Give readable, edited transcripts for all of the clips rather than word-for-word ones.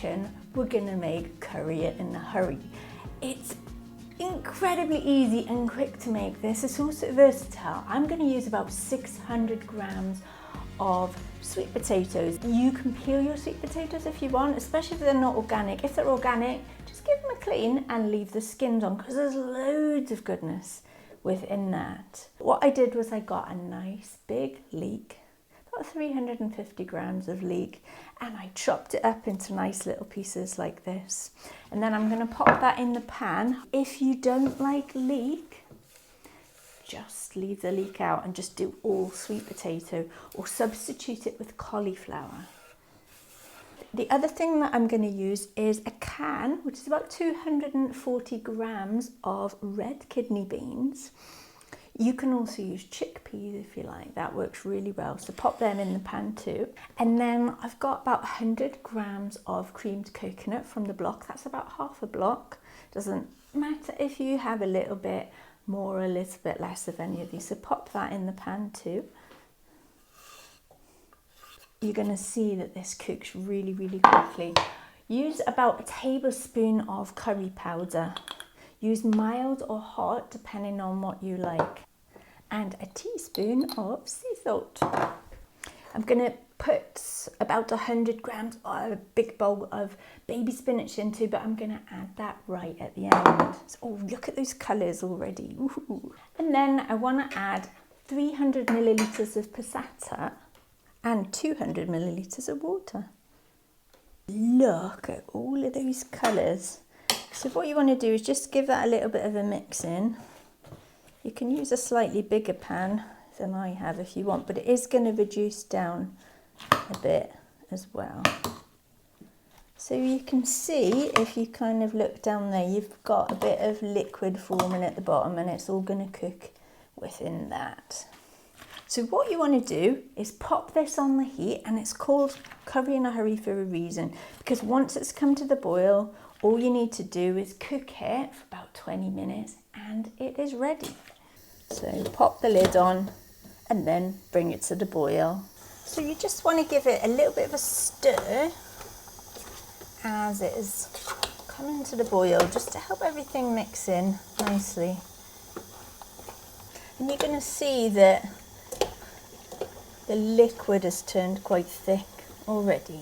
kitchen, we're gonna make curry in a hurry. It's incredibly easy and quick to make this. It's also versatile. I'm gonna use about 600 grams of sweet potatoes. You can peel your sweet potatoes if you want, especially if they're not organic. If they're organic, just give them a clean and leave the skins on, because there's loads of goodness within that. What I did was I got a nice big leek, about 350 grams of leek, and I chopped it up into nice little pieces like this. And then I'm gonna pop that in the pan. If you don't like leek, just leave the leek out and just do all sweet potato, or substitute it with cauliflower. The other thing that I'm going to use is a can, which is about 240 grams of red kidney beans. You can also use chickpeas if you like, that works really well. So pop them in the pan too. And then I've got about 100 grams of creamed coconut from the block. That's about half a block. Doesn't matter if you have a little bit more or a little bit less of any of these. So pop that in the pan too. You're going to see that this cooks really, really quickly. Use about a tablespoon of curry powder. Use mild or hot, depending on what you like. And a teaspoon of sea salt. I'm going to put about 100 grams of a big bowl of baby spinach into, but I'm going to add that right at the end. So, oh, look at those colours already. Ooh. And then I want to add 300 millilitres of passata and 200 millilitres of water. Look at all of those colours. So what you want to do is just give that a little bit of a mix in. You can use a slightly bigger pan than I have if you want, but it is going to reduce down a bit as well. So you can see, if you kind of look down there, you've got a bit of liquid forming at the bottom, and it's all going to cook within that. So what you want to do is pop this on the heat, and it's called curry in a hurry for a reason, because once it's come to the boil, all you need to do is cook it for about 20 minutes and it is ready. So pop the lid on and then bring it to the boil. So you just want to give it a little bit of a stir as it is coming to the boil, just to help everything mix in nicely. And you're going to see that the liquid has turned quite thick already.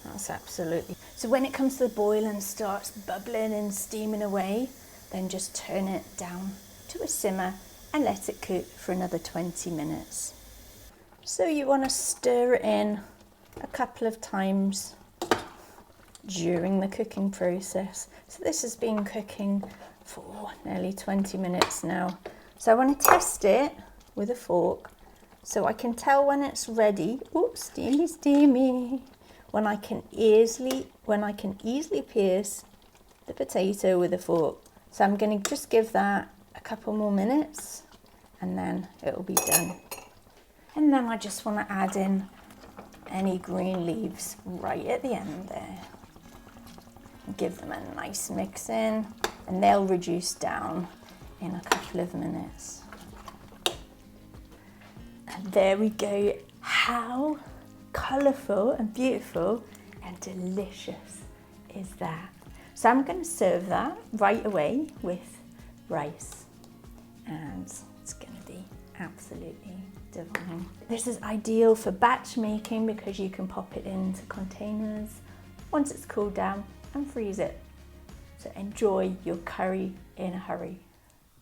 That's absolutely. So when it comes to the boil and starts bubbling and steaming away, then just turn it down to a simmer and let it cook for another 20 minutes. So you want to stir it in a couple of times during the cooking process. So this has been cooking for nearly 20 minutes now. So I want to test it with a fork so I can tell when it's ready. Oops, steamy, steamy. When I can easily pierce the potato with a fork. So I'm going to just give that a couple more minutes and then it'll be done. And then I just want to add in any green leaves right at the end there. Give them a nice mix in and they'll reduce down in a couple of minutes. And there we go. How colourful and beautiful and delicious is that? So I'm going to serve that right away with rice, and it's going to be absolutely divine. This is ideal for batch making because you can pop it into containers once it's cooled down and freeze it. So enjoy your curry in a hurry.